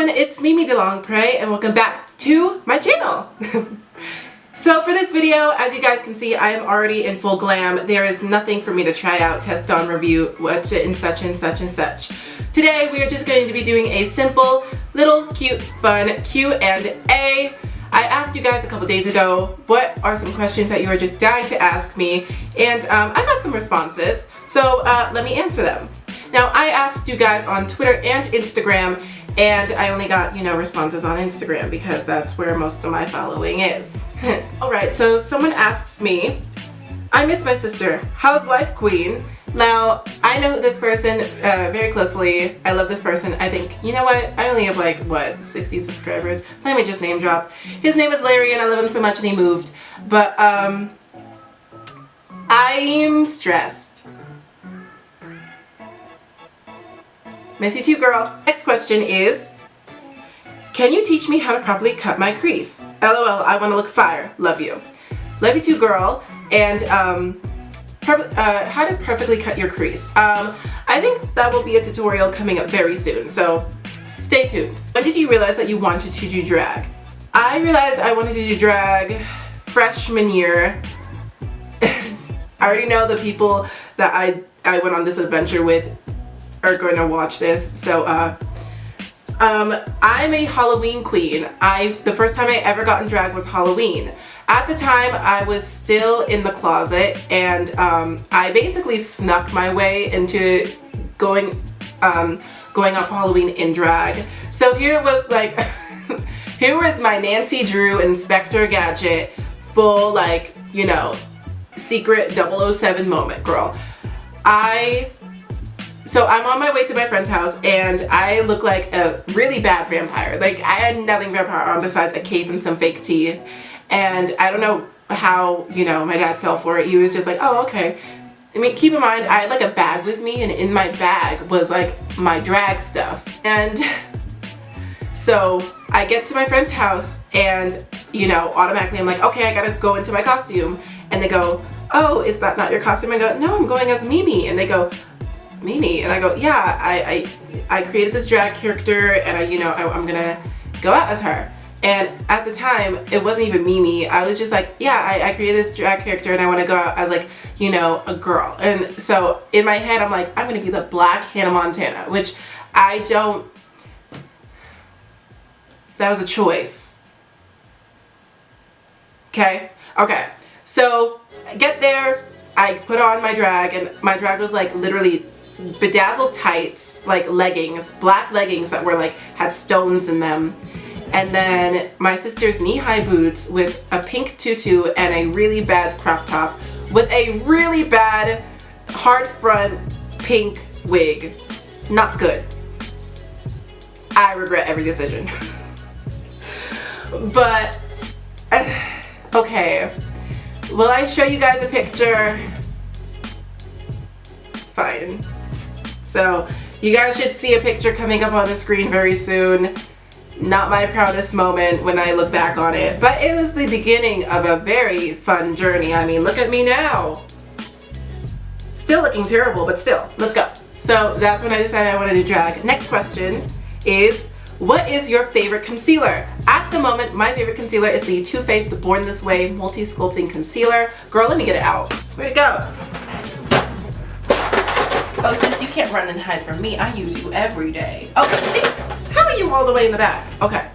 everyone, it's Mimi DeLongPre and welcome back to my channel. So for this video, as you guys can see, I am already in full glam. There is nothing for me to try out, test on, review, watch it, and such and such and such. Today we are just going to be doing a simple, little, cute, fun Q&A. I asked you guys a couple days ago what are some questions that you were just dying to ask me, and I got some responses, so let me answer them. Now, I asked you guys on Twitter and Instagram, and I only got, responses on Instagram because that's where most of my following is. Alright, so someone asks me, I miss my sister. How's life, queen? Now, I know this person very closely. I love this person. I think, you know what? I only have 60 subscribers. Let me just name drop. His name is Larry and I love him so much and he moved. But, I'm stressed. Miss you too, girl. Next question is, can you teach me how to properly cut my crease? LOL, I want to look fire. Love you. Love you too, girl. And how to perfectly cut your crease. I think that will be a tutorial coming up very soon, so stay tuned. When did you realize that you wanted to do drag? I realized I wanted to do drag freshman year. I already know the people that I went on this adventure with are going to watch this, so I'm a Halloween queen. The first time I ever got in drag was Halloween. At the time, I was still in the closet, and I basically snuck my way into going off Halloween in drag. So here was here was my Nancy Drew Inspector Gadget, full secret 007 moment, girl. So I'm on my way to my friend's house and I look like a really bad vampire. I had nothing vampire on besides a cape and some fake teeth. And I don't know how, my dad fell for it. He was just like, oh, okay. I mean, keep in mind, I had a bag with me and in my bag was my drag stuff. And so I get to my friend's house and, automatically I'm like, okay, I gotta go into my costume. And they go, oh, is that not your costume? I go, no, I'm going as Mimi. And they go, Mimi? And I go, yeah, I created this drag character and I'm gonna go out as her. And at the time, it wasn't even Mimi. I was just like, yeah, I created this drag character and I want to go out as a girl. And so in my head, I'm like, I'm gonna be the Black Hannah Montana, which that was a choice. Okay? Okay. So I get there, I put on my drag, and my drag was literally bedazzled tights, leggings, black leggings that were had stones in them, and then my sister's knee-high boots with a pink tutu and a really bad crop top with a really bad hard front pink wig. Not good. I regret every decision. But okay, will I show you guys a picture? Fine. So you guys should see a picture coming up on the screen very soon. Not my proudest moment when I look back on it, but it was the beginning of a very fun journey. I mean, look at me now. Still looking terrible, but still, let's go. So that's when I decided I wanted to drag. Next question is, what is your favorite concealer? At the moment, my favorite concealer is the Too Faced Born This Way Multi-Sculpting Concealer. Girl, let me get it out. Where'd it go? Oh, sis, you can't run and hide from me. I use you every day. Okay, see? How are you all the way in the back? Okay.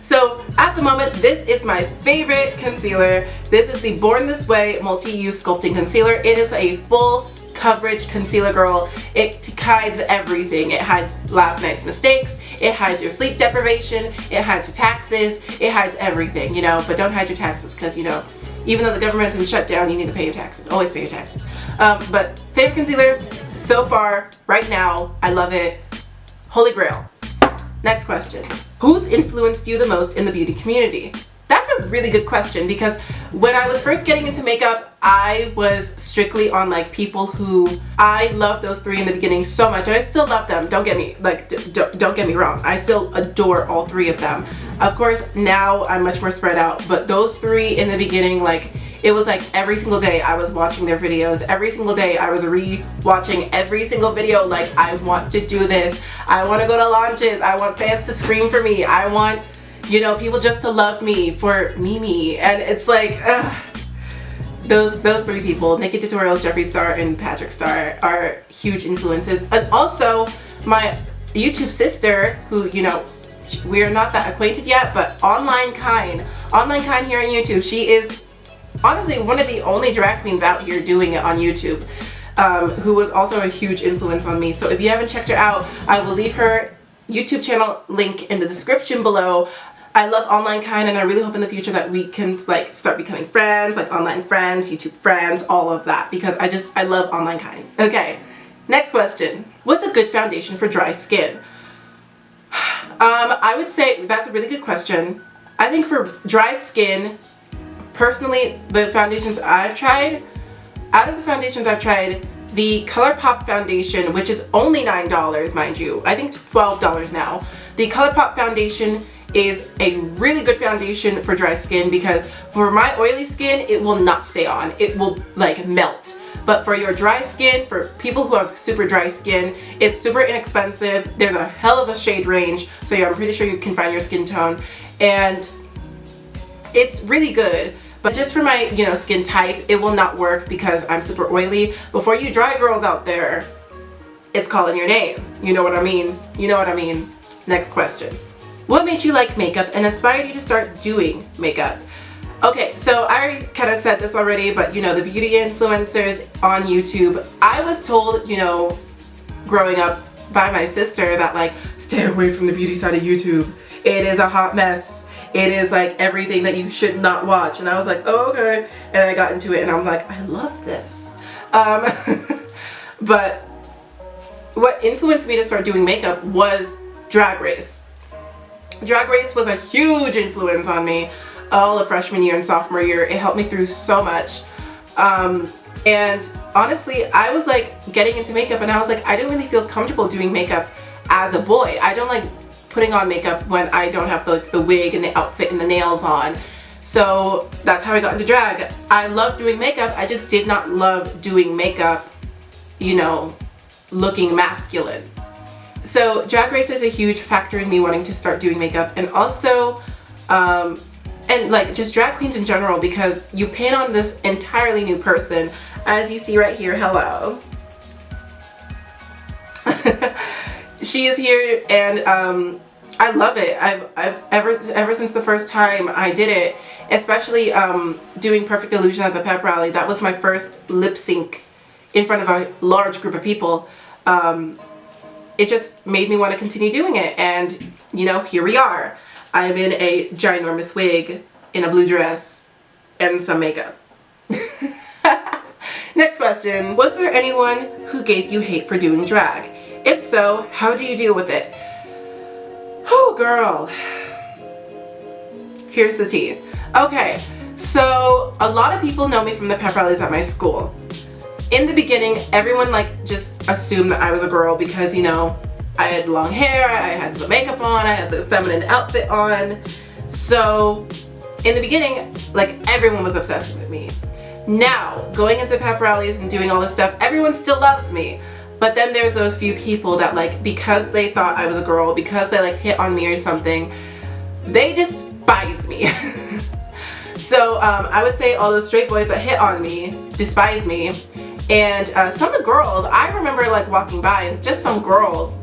So, at the moment, this is my favorite concealer. This is the Born This Way Multi-Use Sculpting Concealer. It is a full coverage concealer, girl. It hides everything. It hides last night's mistakes. It hides your sleep deprivation. It hides your taxes. It hides everything, but don't hide your taxes because, even though the government's in shutdown, you need to pay your taxes. Always pay your taxes. But favorite concealer so far, right now, I love it. Holy grail. Next question. Who's influenced you the most in the beauty community? That's a really good question because When I was first getting into makeup, I was strictly on like people who I loved those three in the beginning so much, and I still love them. Don't get me don't get me wrong. I still adore all three of them. Of course, now I'm much more spread out, but those three in the beginning, like it was like every single day I was watching their videos. Every single day I was re-watching every single video. Like, I want to do this. I want to go to launches. I want fans to scream for me. I want, you know, people just to love me for me. And it's like, those three people, Naked Tutorials, Jeffree Star, and Patrick Star, are huge influences. And also my YouTube sister, who, you know, we're not that acquainted yet, but Online Kind here on YouTube, she is honestly one of the only drag queens out here doing it on YouTube, who was also a huge influence on me. So if you haven't checked her out, I will leave her YouTube channel link in the description below. I love Online Kind, and I really hope in the future that we can like start becoming friends, like online friends, YouTube friends, all of that, because I love Online Kind. Okay, next question. What's a good foundation for dry skin? I would say that's a really good question. I think for dry skin, personally, the foundations I've tried, out of the foundations I've tried, the ColourPop foundation, which is only $9, mind you, I think $12 now. The ColourPop foundation is a really good foundation for dry skin, because for my oily skin, it will not stay on. It will like melt. But for your dry skin, for people who have super dry skin, it's super inexpensive. There's a hell of a shade range, so yeah, I'm pretty sure you can find your skin tone, and it's really good. But just for my, you know, skin type, it will not work because I'm super oily. But for you dry girls out there, it's calling your name. You know what I mean? You know what I mean? Next question. What made you like makeup and inspired you to start doing makeup? Okay, so I already kind of said this already, but you know, the beauty influencers on YouTube, I was told, you know, growing up by my sister that like, stay away from the beauty side of YouTube. It is a hot mess. It is like everything that you should not watch. And I was like, oh, okay. And I got into it and I'm like, I love this. But what influenced me to start doing makeup was Drag Race. Drag Race was a huge influence on me all of freshman year and sophomore year. It helped me through so much. And honestly, I was like getting into makeup and I was like, I didn't really feel comfortable doing makeup as a boy. I don't like putting on makeup when I don't have the wig and the outfit and the nails on. So that's how I got into drag. I love doing makeup. I just did not love doing makeup, you know, looking masculine. So Drag Race is a huge factor in me wanting to start doing makeup, and also and like just drag queens in general, because you paint on this entirely new person, as you see right here. Hello. She is here, and I love it. I've ever since the first time I did it, especially doing Perfect Illusion at the pep rally. That was my first lip sync in front of a large group of people. It just made me want to continue doing it, and you know, here we are. I'm in a ginormous wig, in a blue dress, and some makeup. Next question. Was there anyone who gave you hate for doing drag? If so, how do you deal with it? Oh, girl. Here's the tea. Okay, so a lot of people know me from the pep rallies at my school. In the beginning, everyone like just assumed that I was a girl because, you know, I had long hair, I had the makeup on, I had the feminine outfit on. So in the beginning, like everyone was obsessed with me. Now, going into pep rallies and doing all this stuff, everyone still loves me. But then there's those few people that like, because they thought I was a girl, because they like hit on me or something, they despise me. So I would say all those straight boys that hit on me despise me. And some of the girls, I remember like walking by and just some girls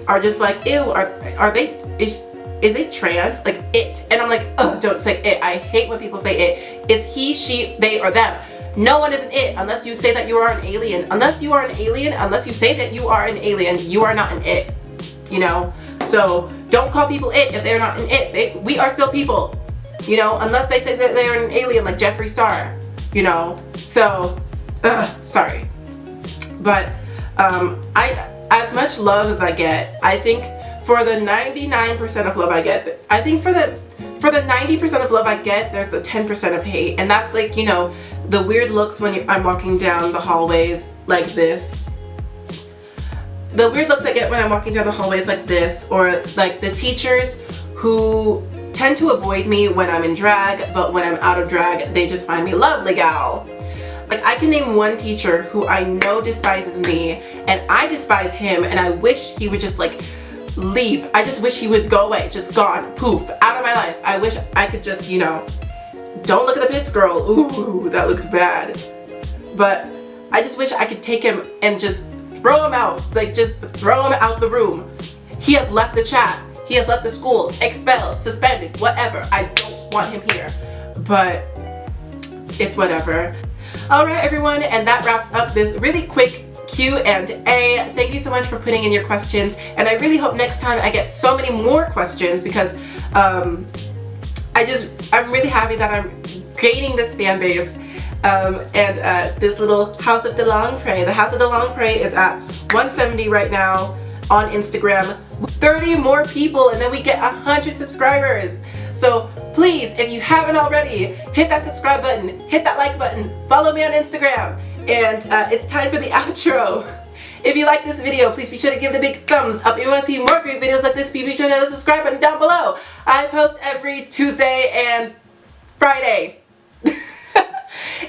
are just like, ew, are they, is it trans? Like it. And I'm like, oh, don't say it. I hate when people say it. It's he, she, they, or them. No one is an it unless you say that you are an alien. Unless you are an alien, unless you say that you are an alien, you are not an it. You know? So don't call people it if they're not an it. We are still people. You know? Unless they say that they're an alien like Jeffree Star. You know? So, sorry. But as much love as I get, I think for the 99% of love I get, I think for the 90% of love I get, there's the 10% of hate. And that's like, you know, the weird looks when I'm walking down the hallways like this. The weird looks I get when I'm walking down the hallways like this, or like the teachers who tend to avoid me when I'm in drag, but when I'm out of drag, they just find me lovely gal. Like, I can name one teacher who I know despises me, and I despise him, and I wish he would just like leave. I just wish he would go away, just gone, poof, out of my life. I wish I could just, you know, don't look at the pits, girl. Ooh, that looked bad. But I just wish I could take him and just throw him out, like just throw him out the room. He has left the chat. He has left the school, expelled, suspended, whatever. I don't want him here, but it's whatever. All right, everyone, and that wraps up this really quick Q&A. Thank you so much for putting in your questions, and I really hope next time I get so many more questions, because I'm really happy that I'm gaining this fan base. This little House of DeLongpre. The House of DeLongpre is at 170 right now on Instagram. 30 more people and then we get 100 subscribers. So please, if you haven't already, hit that subscribe button, hit that like button, follow me on Instagram, and it's time for the outro. If you like this video, please be sure to give it a big thumbs up. If you want to see more great videos like this, be sure to hit the subscribe button down below. I post every Tuesday and Friday.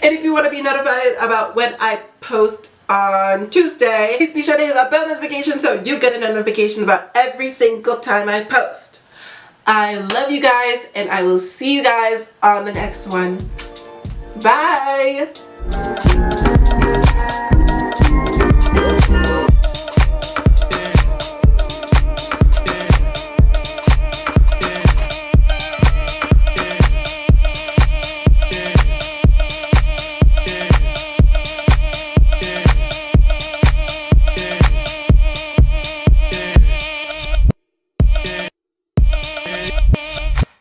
And if you want to be notified about when I post on Tuesday, please be sure to hit that bell notification so you get a notification about every single time I post. I love you guys, and I will see you guys on the next one. Bye!